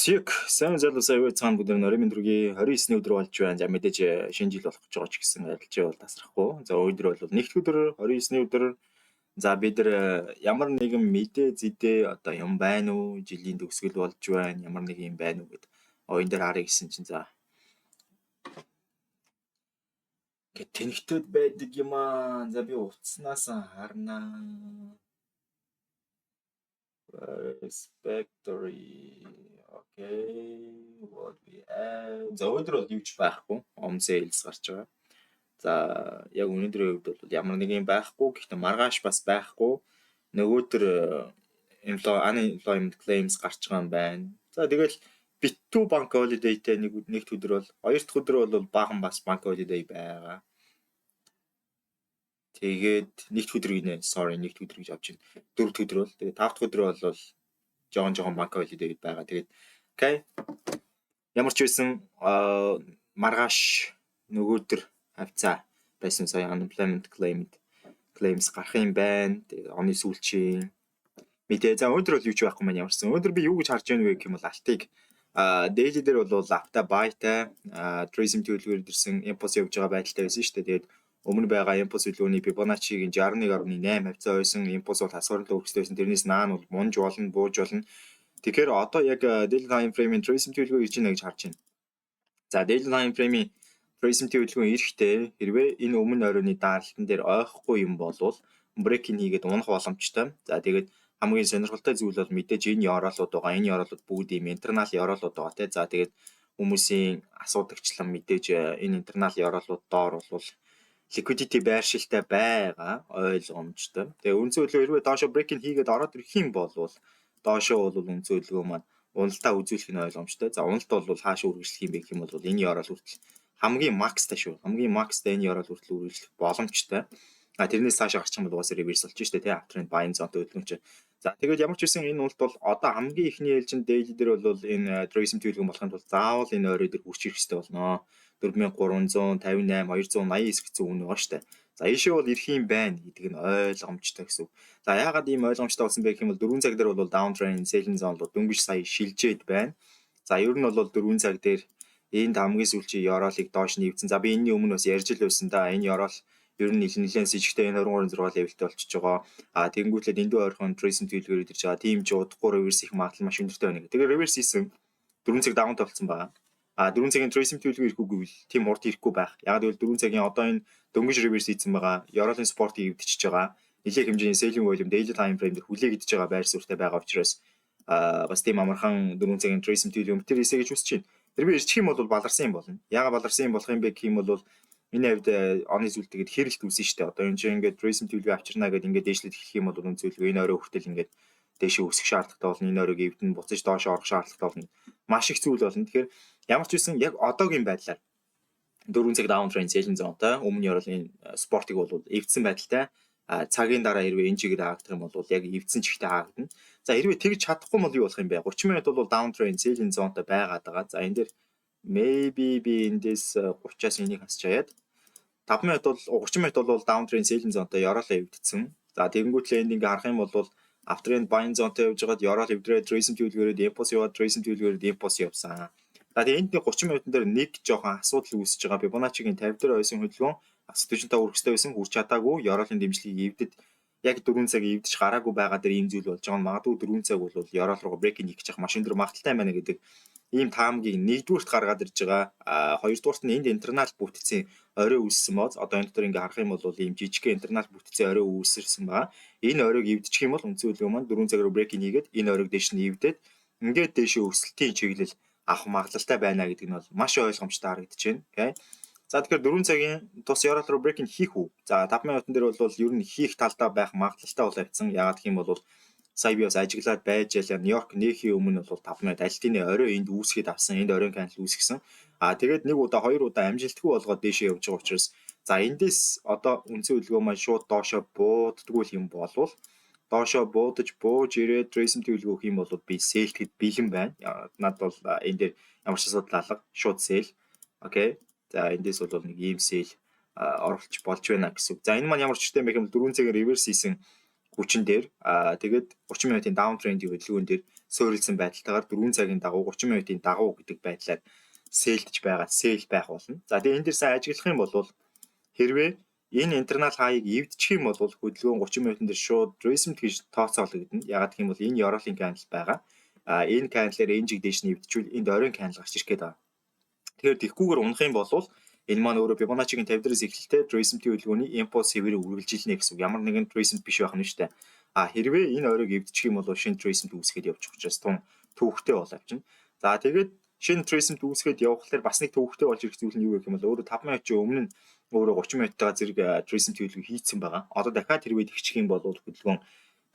Сик сайн залуусаа юу цаана бүгд нөрийн өдрийн 29-ний өдөр болж байна. За мэдээж шинэ жил болох гэж байгаа ч гэсэн арилж бол тасрахгүй. За өдөр бол нэгд өдөр 29-ний өдөр. За бид нар ямар нэгэн мэдээ зэдээ одоо юм байна уу? Жилийн төгсгөл болж байна. Ямар нэг юм байна уу гэд оюун дээр харъя гэсэн чинь за гэт тэнхтүүд байдаг юм аа. За би утаснаас харнаа. Respectory. Okay. What we have. За өдөр бол юуч байхгүй. On sales гарч байгаа. За яг өнөөдрийн үед бол ямар нэг юм байхгүй. Гэхдээ маргааш бас байхгүй. Нөгөөдөр unemployment claims гарч байгаа юм байна. За тэгэл Bit2 bank holiday-тэй нэгд өдөр бол хоёр дахь өдөр бол баахан бас bank holiday байгаа. Тэгээд нэгд өдөр гинэ. Нэгд өдөр гэж авч байна. Дөрөвд өдөр бол тэгээд тавд өдөр бол жоохон банк holiday байгаа. Тэгээд окей. Ямар ч байсан маргааш нөгөөдөр хавцаа байсан сая unemployment claims гарах юм байна. Тэгээд оны сүүлчийн мэдээ. За өнөөдөр бол юу ч байхгүй маань ямарсан. Өнөөдөр би юу гэж харж байна вэ гэх юм бол алтыг daily дээр бол апта buy-тай tourism төлөвлөгөөр ирсэн impulse явж байгаа байдалтай байсан шүү дээ. Тэгээд өмнө байгаа импульс үлгөөний Fibonacci-гийн 61.8% байсан импульс бол хасварлалт өргөстэй байсан. Тэрнээс наан бол мунж болно, бууж болно. Тэгэхээр одоо яг daily time frame-ийн tourism төлөвлөгөө ирж байна гэж харж байна. За daily time frame-ийн tourism төлөвлөгөө ирэхдээ хэрвээ энэ өмнө оройны даарлалтан дээр ойхгүй юм болвол break-in хийгээд унах боломжтой. За тэгээд хамгийн сонирхолтой зүйл бол мэдээж энэ яроолууд байгаа. Энэ яроолууд бүгд ийм internal яроолууд байгаа те. За тэгээд хүмүүсийн асуудагчлан мэдээж энэ internal яроолууд доор бол liquidity байршилтай байгаа ойлгомжтой. Тэгээ үн зөвлөгөө хэрвээ доошо break-in хийгээд ороод ирэх юм бол доошо бол үн зөвлөгөө маань уналтаа үзүүлэх нь ойлгомжтой. За уналт бол хаашаа үргэлжлэх юм бэ гэх юм бол энэ яроол хүртэл хамгийн макстай шүү. Хамгийн макстай энэ яроол хүртэл үргэлжлэх боломжтой. Тэрнээс цаашаа гарчих юм бол угаасаа реверс болж штэ тий after buying zone төлөвлөмж. За тэгээд ямар ч үсэн энэ уналт бол одоо хамгийн ихний ээлжинд daily дээр бол энэ tourism төлөвлөгөө болохын тулд заавал энэ орой дээр хүрч ирэх хэрэгтэй болно. 4358 289 гэсэн үнэ байгаа штэ. За ийшээ бол ирэх юм байна гэдэг нь ойлгомжтой гэсэн. За яагаад ийм ойлгомжтой болсон бэ гэх юм бол 4 цаг дээр бол downtrend selling zone бол дөнгөж сая шилжээд байна. За ер нь бол 4 цаг дээр энд хамгийн сүүлчийн яроолыг доош нэвцэн. За би энэний өмнө бас ярьж л байсан да. Энэ яроол ер нь нэлээд сэжигтэй энэ 23 левелтэй болчихж байгаа. Тэгэнгүүтлээ дэндүү ойрхон tourism төлөвлөгөөр ирж байгаа. Тийм ч удахгүй reverse их магадлал маш өндөртэй байна. Тэгээ reverse хийсэн 4 цаг даунт болсон байгаа. 4 цагийн tourism төлөвлөгөө ирэхгүй гэвэл тийм урд ирэхгүй байх. Яг гэвэл 4 цагийн одоо энэ дөнгөж reverse хийсэн байгаа. Яроолын спортыг эвдчихэж байгаа. Нэлээд хэмжээний selling volume daily time frame дээр хүлээгдэж байгаа байр суурьтай байгаа учраас бас тийм амархан 4 цагийн tourism төлөвлөгөө тэр эсэ гэж үсэж байна. Тэрвээ ирчих юм бол баларсан юм болно. Яагаад баларсан юм болох юм бэ гэх юм бол энэ хавьд оны зүйлтэйгээд хэрэлт үүсэн шүү дээ. Одоо энэ чинь ингээд tourism төлөвлөгөө авчирнаа гэдээ ингээд дээшлээд эхлэх юм бол үн зөвлөгөө энэ орой хүртэл ингээд дээшээ өсөх шаардлагатай болно. Энэ оройг эвдэн буцаж доошоо орох шаардлагатай болно. Маш их зүйл болно. Тэгэхээр ямар ч үсэн яг одоогийн байдлаар 4 цаг downtrend selling zone-тай өмнө яроолын спортыг бол эвдсэн байдалтай цагийн дараа хэрвээ энэ чигээр хаагдах юм бол яг эвдсэн чигтээ хаагдана. За хэрвээ тэгж чадахгүй бол юу болох юм бэ? 30 минут бол downtrend selling zone-тай байгаад байгаа. За энэ дээр maybe би эндээс 30-аас энийг хасчаад 5 минут бол 30 минут бол downtrend selling zone-тай яроолоо эвдсэн. За тэгэнгүүтлээ энд ингээ харах юм бол after end buying zone-тай явж байгаад яроол эвдрээд tourism төлөвлөгөөрөө impulse яваад tourism төлөвлөгөөрөө impulse явсан. За тэгээ энд 30 минутын дээр нэг жоохон асуудал үүсэж байгаа. Fibonacci-гийн 50 дээр байсан хөдөлгөөн 45 өргөстэй байсан хүрч чадаагүй. Яроолын дэмжлэгийг эвдэд яг 4 цаг эвдэж гараагүй байгаа дээр ийм зүйл болж байгаа. Магадгүй 4 цаг бол яроол руу break-in хийх гэж маш өндөр магадaltaй байна гэдэг ийм таамгийг нэгдүгüүрт гаргаад ирж байгаа. Хоёрдугаарт нь энд internal бүтцийн орой үүссэн боз. Одоо энэ дотор ингээ харах юм бол ийм жижиг internal бүтцийн орой үүсэрсэн байгаа. Энэ оройг эвдчих юм бол үнцүүлгөө маань 4 цаг руу break-in хийгээд энэ оройг дээш нь эвдээд ингээд дээшээ өсөлтийн чиглэл авах магадлалтай байна гэдэг нь бол маш ойлгомжтой харагдаж байна. Окей. За тэгэхээр 4 цагийн тус яроол руу break-in хийх үү? За 5 минутын дээр бол ер нь хийх талдаа байх магадлалтай бол авцсан. Яагаад гэх юм бол сая би бас ажиглаад байж ялаа Нью-Йорк нээхийн өмнө бол 5 минут альтины орой энд үүсгээд авсан. Энд оройн канал үүсгэсэн. Тэгээд нэг удаа хоёр удаа амжилтгүй болгоод дээшээ явж байгаа учраас за эндээс одоо үнцэн хөдөлгөөн маань шууд доошоо бууддгүй юм болвол доошоо буудаж бууж ирээд tourism төлөвлөгөө хийх юм бол би sale-тэд бэлэн байна. Над бол энэ дээр ямар ч асуудал алга шууд sale. Окей. За эндээс бол нэг ийм sale оруулж болж байна гэсэн. За энэ маань ямар ч үстэй юм бэ гэвэл 4 цагийн reverse хийсэн хүчин дээр тэгээд 30 минутын даун трендийн хөдөлгөөн дээр суурилсан байдалтайгаар 4 цагийн дагуу 30 минутын дагуу гэдэг байдлаар сэлдэж байгаа сэл байх болно. За тэгээд энэ дээр сайн ажиглах юм бол хэрвээ энэ интернал хаяг эвдчих юм бол хөдөлгөөн 30 минутын дээр шууд recent гэж тооцоологдно. Ягаад гэх юм бол энэ Eurolean candle байгаа. Энэ candle-ээр range-ийг дээш нь эвдчихвэл энд оройн candle гарч ирэх гээд байгаа. Тэгэхээр тэгхгүйгээр унах юм бол энэ маань өөрөө Fibonacci-гийн 50 дээрээс эхэлтэй recent-ийн хөдөлгөөний impulse хэвээр үргэлжилнэ гэсэн үг. Ямар нэгэн recent биш байх нь шүү дээ. Хэрвээ энэ оройг эвдчих юм бол шинэ recent үүсгээд явчих учраас тун төвөгтэй бол авчна. За тэгээд шинэ recent үүсгээд явхлаар бас нэг төвөгтэй болж ирэх зүйл нь юу гэх юм бол өөрөө 5 минут чи өмнө нь өөрөө 30 минуттайгаа зэрэг recent хөдөлгөөн хийцэн байгаа. Одоо дахиад хэрвээ тэгчих юм бол хөдөлгөөн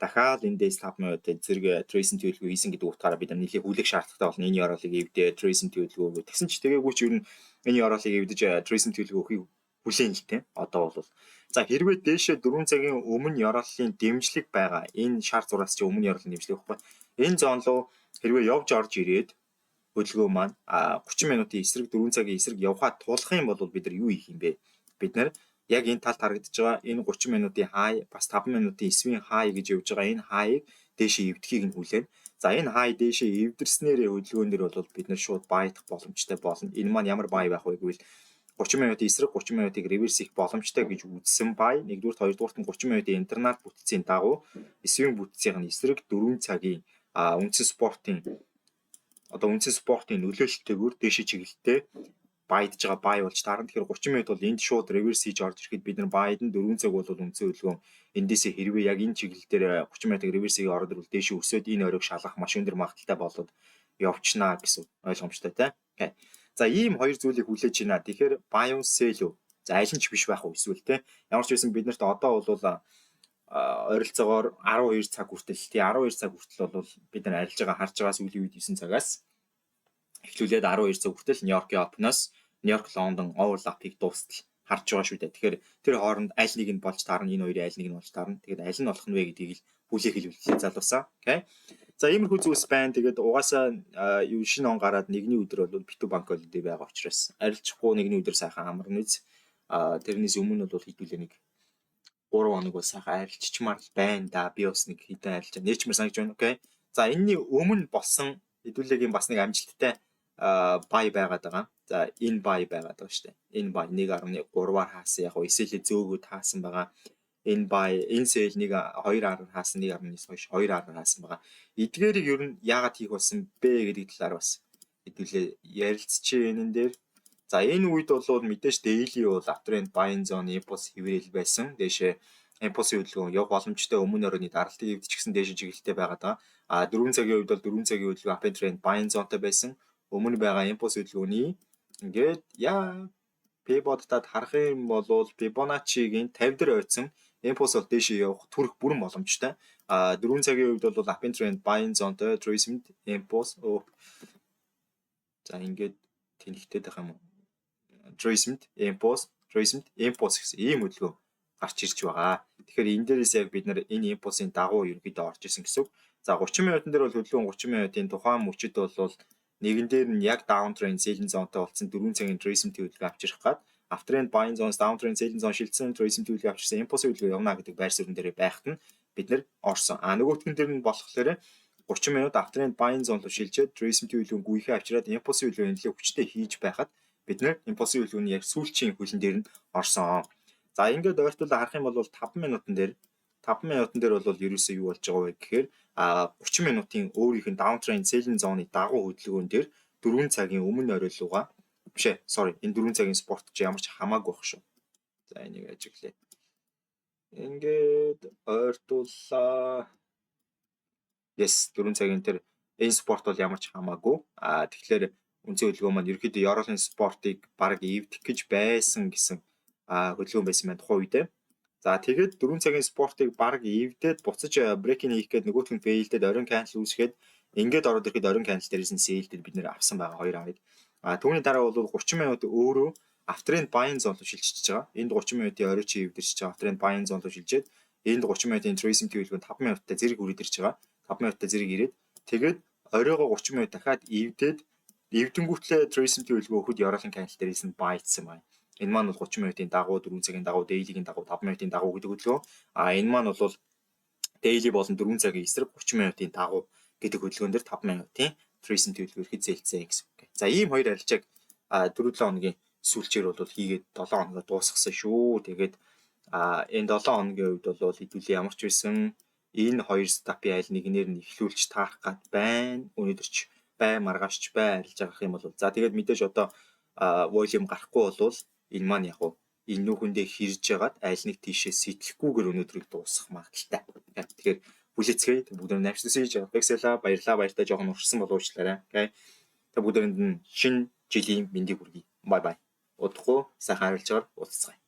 дахиад эндээс 5 минут зэрэг recent хөдөлгөөн хийсэн гэдэг утгаараа бид нэлээд хүлээх шаардлагатай болно. Энэ Eurolean эвдээ recent хөдөлгөөн тэгсэн ч тэгээгүй ч ер нь энэ Eurolean эвдэж recent хөдөлгөөн хүлээн л тийм. Одоо бол за хэрвээ дээшээ 4 цагийн өмнө Eurolean дэмжлэг байгаа. Энэ шар зураас чи өмнө Eurolean дэмжлэг байхгүй. Энэ зоон руу хэрвээ явж орж ирээд хөдөлгөөн маань 30 минутын эсрэг 4 цагийн эсрэг явхаа тулах юм бол бид нар юу хийх юм бэ? Бид нар яг энэ талд харагдаж байгаа энэ 30 минутын хай бас 5 минутын эсвийн хай гэж явж байгаа энэ хайг дээшээ эвдэхийг нь хүлээн. За энэ хай дээшээ эвдэрснээр хөдөлгөөндөр бол бид нар шууд баydах боломжтой болно. Энэ маань ямар бай байх вэ гэвэл 30 минутын эсрэг 30 минутыг реверс хийх боломжтой гэж үзсэн бай. Нэгдүгээр хоёрдугаарт нь 30 минутын интернал бүтцийн дагуу эсвийн бүтцийн эсрэг 4 цагийн үндсэн спортын нөлөөлөлтөөр дээшээ чиглэлтэй байдж байгаа бай болж таарна. Тэгэхээр 30 минут бол энд шууд реверс хийж орж ирэхэд бид нар байд нь 4 цаг бол үндсэн хөдөлгөөн эндээсээ хэрвээ яг энэ чиглэл дээр 30 минутыг реверс хийж ороод ирвэл дээшээ өсөөд энэ оройг шалгах маш өндөр магадaltaй болоод явчихнаа гэсэн ойлгомжтой тий. За ийм хоёр зүйлийг хүлээж байна. Тэгэхээр buy on sell үү? За аль нь ч биш байх уу эсвэл тий. Ямар ч байсан бид нарт одоо бол ойролцоогоор 12 цаг хүртэл тий 12 цаг хүртэл бол бид нар арилж байгаа харж байгаа сүүлийн үед 9 цагаас эхлүүлээд 12 цаг хүртэл Нью-Йоркийн Open-оос Нью-Йорк Лондон overlap-ыг дуустал харж байгаа шүү дээ. Тэгэхээр тэр хооронд аль нэг нь болж таарна, энэ хоёрын аль нэг нь болж таарна. Тэгээд аль нь болох нь вэ гэдгийг л хүлээх хэлбэлээ залуусаа. Окей. За иймэрхүү зүйлс байна. Тэгээд угаасаа шинэ он гараад нэгний өдөр бол битүү банк холидей байгаа учраас арилжахгүй нэгний өдөр сайхан амарна үз. Тэрнээс өмнө бол хэдүүлээ нэг 3 хоног бол сайхан арилжчмаар байна да. Би бас нэг хэдэн арилж нээчмэр санаж байна. Окей. За энэний өмнө болсон хэдүүлээгийн бас нэг амжилттай бай байгаад байгаа. За энэ бай байгаад байгаа шүү дээ. Энэ бай 1.3-аар хаасан яг эсвэл зөөгөөд хаасан байгаа. Энэ бай энэ сэл 2-аар хаасан 1.9 хойш 2-аар хаасан байгаа. Эдгээрийг ер нь яагаад хийх болсон бэ гэдэг талаар бас хэдүүлээ ярилцчихъя энэ дээр. За энэ үед бол мэдээж daily бол uptrend buying zone impulse хэврэл байсан. Дээшээ impulse хөдөлгөөн яв боломжтой өмнө оройны даралтыг эвдчихсэн дээшээ чиглэлтэй байгаад байгаа. 4 цагийн үед бол 4 цагийн хөдөлгөөн uptrend buying zoneтай байсан. Өмнө байгаа impulse хөдөлгөөний ингээд pivot-тад харах юм бол Fibonacci-гийн 50 дээр ойцсон impulse бол дээшээ явах түрэх бүрэн боломжтой. 4 цагийн үед бол uptrend buying zoneтой recent impulse за ингээд тэнхтэй байх юм уу? Recent impulse гэсэн ийм хөдөлгөөн гарч ирж байгаа. Тэгэхээр энэ дээрээс яг бид нар энэ impulse-ийн дагуу ерөнхийдөө орж исэн гэсэн үг. За 30 минутын дээр бол хөдөлгөөн 30 минутын тухайн мөчөд бол нэгэн дээр нь яг downtrend selling zone-тай болсон 4 цагийн recent хөдөлгөөн авчрах гад uptrend buying zone downtrend selling zone шилжсэн recent хөдөлгөөн авчирсан impulse хөдөлгөөн явна гэдэг байр суурин дээр байхад нь бид нар орсон. Нөгөөтгөн дээр нь болохоор 30 минут uptrend buying zone руу шилжээд recent хөдөлгөөн гүйхээ авчираад impulse хөдөлгөөн нэлээд хүчтэй хийж байхад бид нар impulse хөдөлгөөний яг сүүлчийн хөлн дээр нь орсон. За ингээд ойртуулаа харах юм бол 5 минутын дээр бол ерөөсөө юу болж байгаа вэ гэхээр 30 минутын өөрийнх нь downtrend selling zone-ы дагуу хөдөлгөөн дээр 4 цагийн өмнө оройлуугаа энэ 4 цагийн спорт ч ямар ч хамаагүй байх шүү. За энийг ажиглая. Ингээд ойртуулаа. Yes 4 цагийн тэр энэ спорт бол ямар ч хамаагүй. Тэгэхээр үнцэн хөдөлгөөн маань ерөөхдөө Eurolean спортыг баг эвдэх гэж байсан гэсэн хөдөлгөөн байсан байна тухайн үедээ. За тэгээд 4 цагийн спортыг баг эвдээд буцаж брейкинг хийх гээд нөгөөх нь фейлдээд оройн cancel үүсгээд ингээд ороод ирэхэд оройн cancel дээрээс нь сэлдээд бид нэр авсан байгаа 2 авыг. Түүний дараа бол 30 минут өөрөө uptrend buying zone руу шилжиж байгаа. Энд 30 минутын орой чи эвдэрч байгаа uptrend buying zone руу шилжээд энд 30 минутын recent хөдөлгөөн 5 минуттай зэрэг үрээд ирж байгаа. 5 минуттай зэрэг ирээд тэгээд оройгоо 30 минут дахиад эвдээд эвдэнгүүтлээ recent хөдөлгөөн өгөхөд Eurolean cancel дээрээс нь байцсан байна. Энэ маань бол 30 минутын дагуу 4 цагийн дагуу daily-гийн дагуу 5 минутын дагуу гэдэг хөдөлгөөн. Энэ маань бол daily болон 4 цагийн эсрэг 30 минутын дагуу гэдэг хөдөлгөөн дээр 5 минутын Treason төлөвлөгөөр хизээлцээ гэсэн. За ийм хоёр арилжааг 4-7 хоногийн сүүлчээр бол хийгээд 7 хоногоо дуусгасан шүү. Тэгээд энэ 7 хоногийн үед бол хэдүүлээ ямар ч байсан энэ хоёр стапын аль нэгнээр нь эхлүүлж таарах гад байна. Өнөөдөр ч бай маргаашч бай арилж байгаа юм бол за тэгээд мэдээж одоо volume гарахгүй болвол энэ маань яг энэ нүхэндээ хэрж ягаад аль нэг тийшээ сэтлэхгүйгээр өнөөдрийг дуусгах магадaltaй. Тэгэхээр бүлэцгээе. Бүгд навчсан хийж Excel-а баярлалаа жоохон урьдчилсан болов уучлаарай. Окей. Бүгдэнд шинэ жилийн мэндийг хүргэе. Бай бай. Удахгүй сайхан арилжаар уулзцгаая.